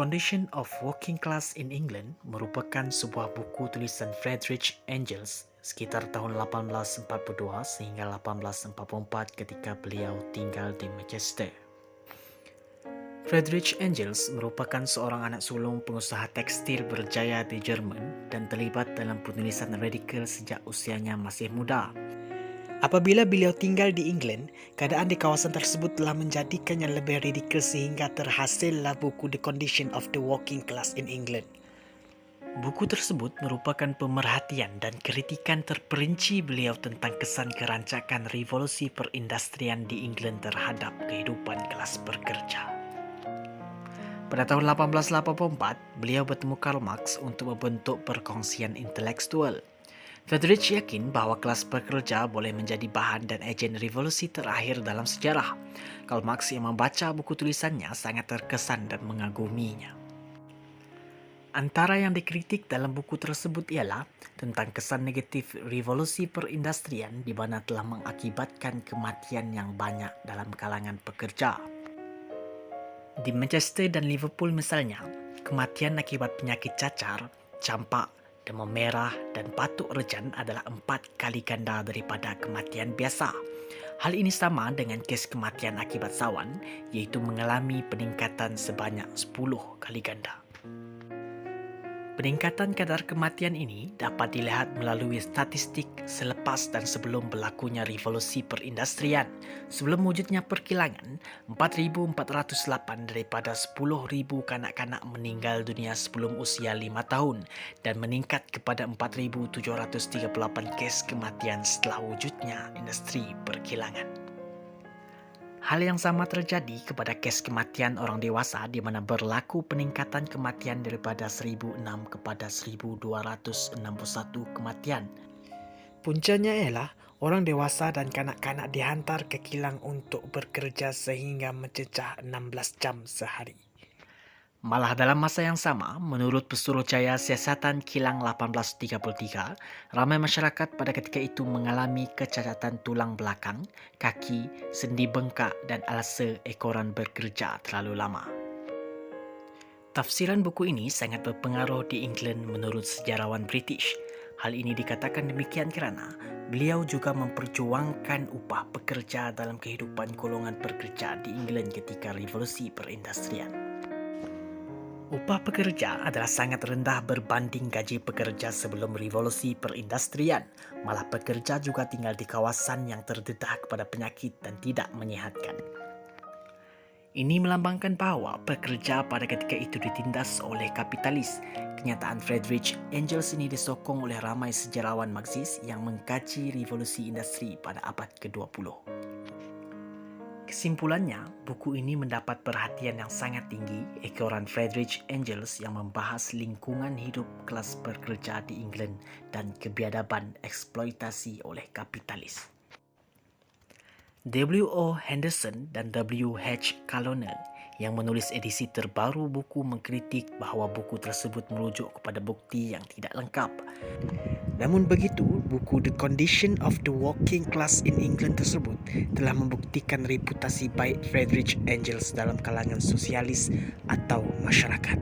Condition of Working Class in England merupakan sebuah buku tulisan Friedrich Engels sekitar tahun 1842 sehingga 1844 ketika beliau tinggal di Manchester. Friedrich Engels merupakan seorang anak sulung pengusaha tekstil berjaya di Jerman dan terlibat dalam penulisan radikal sejak usianya masih muda. Apabila beliau tinggal di England, keadaan di kawasan tersebut telah menjadikannya lebih radikal sehingga terhasillah buku The Condition of the Working Class in England. Buku tersebut merupakan pemerhatian dan kritikan terperinci beliau tentang kesan kerancakan revolusi perindustrian di England terhadap kehidupan kelas pekerja. Pada tahun 1884, beliau bertemu Karl Marx untuk membentuk perkongsian intelektual. Friedrich yakin bahwa kelas pekerja boleh menjadi bahan dan ejen revolusi terakhir dalam sejarah. Karl Marx yang membaca buku tulisannya sangat terkesan dan mengaguminya. Antara yang dikritik dalam buku tersebut ialah tentang kesan negatif revolusi perindustrian di mana telah mengakibatkan kematian yang banyak dalam kalangan pekerja. Di Manchester dan Liverpool misalnya, kematian akibat penyakit cacar, campak, demam merah, dan batuk rejan adalah 4 kali ganda daripada kematian biasa. Hal ini sama dengan kes kematian akibat sawan, yaitu mengalami peningkatan sebanyak 10 kali ganda. Peningkatan kadar kematian ini dapat dilihat melalui statistik selepas dan sebelum berlakunya revolusi perindustrian. Sebelum wujudnya perkilangan, 4,408 daripada 10,000 kanak-kanak meninggal dunia sebelum usia 5 tahun dan meningkat kepada 4,738 kes kematian setelah wujudnya industri perkilangan. Hal yang sama terjadi kepada kes kematian orang dewasa di mana berlaku peningkatan kematian daripada 1,006 kepada 1,261 kematian. Puncanya ialah orang dewasa dan kanak-kanak dihantar ke kilang untuk bekerja sehingga mencecah 16 jam sehari. Malah dalam masa yang sama, menurut Pesuruhjaya Siasatan Kilang 1833, ramai masyarakat pada ketika itu mengalami kecacatan tulang belakang, kaki, sendi bengkak dan alasan ekoran bekerja terlalu lama. Tafsiran buku ini sangat berpengaruh di England menurut sejarawan British. Hal ini dikatakan demikian kerana beliau juga memperjuangkan upah pekerja dalam kehidupan golongan pekerja di England ketika revolusi perindustrian. Upah pekerja adalah sangat rendah berbanding gaji pekerja sebelum revolusi perindustrian. Malah pekerja juga tinggal di kawasan yang terdedah kepada penyakit dan tidak menyihatkan. Ini melambangkan bahawa pekerja pada ketika itu ditindas oleh kapitalis. Kenyataan Friedrich Engels ini disokong oleh ramai sejarawan Marxis yang mengkaji revolusi industri pada abad ke-20. Kesimpulannya, buku ini mendapat perhatian yang sangat tinggi ekoran Friedrich Engels yang membahas lingkungan hidup kelas pekerja di England dan kebiadaban eksploitasi oleh kapitalis. W.O. Henderson dan W.H. Colonel yang menulis edisi terbaru buku mengkritik bahawa buku tersebut merujuk kepada bukti yang tidak lengkap. Namun begitu, buku The Condition of the Working Class in England tersebut telah membuktikan reputasi baik Friedrich Engels dalam kalangan sosialis atau masyarakat.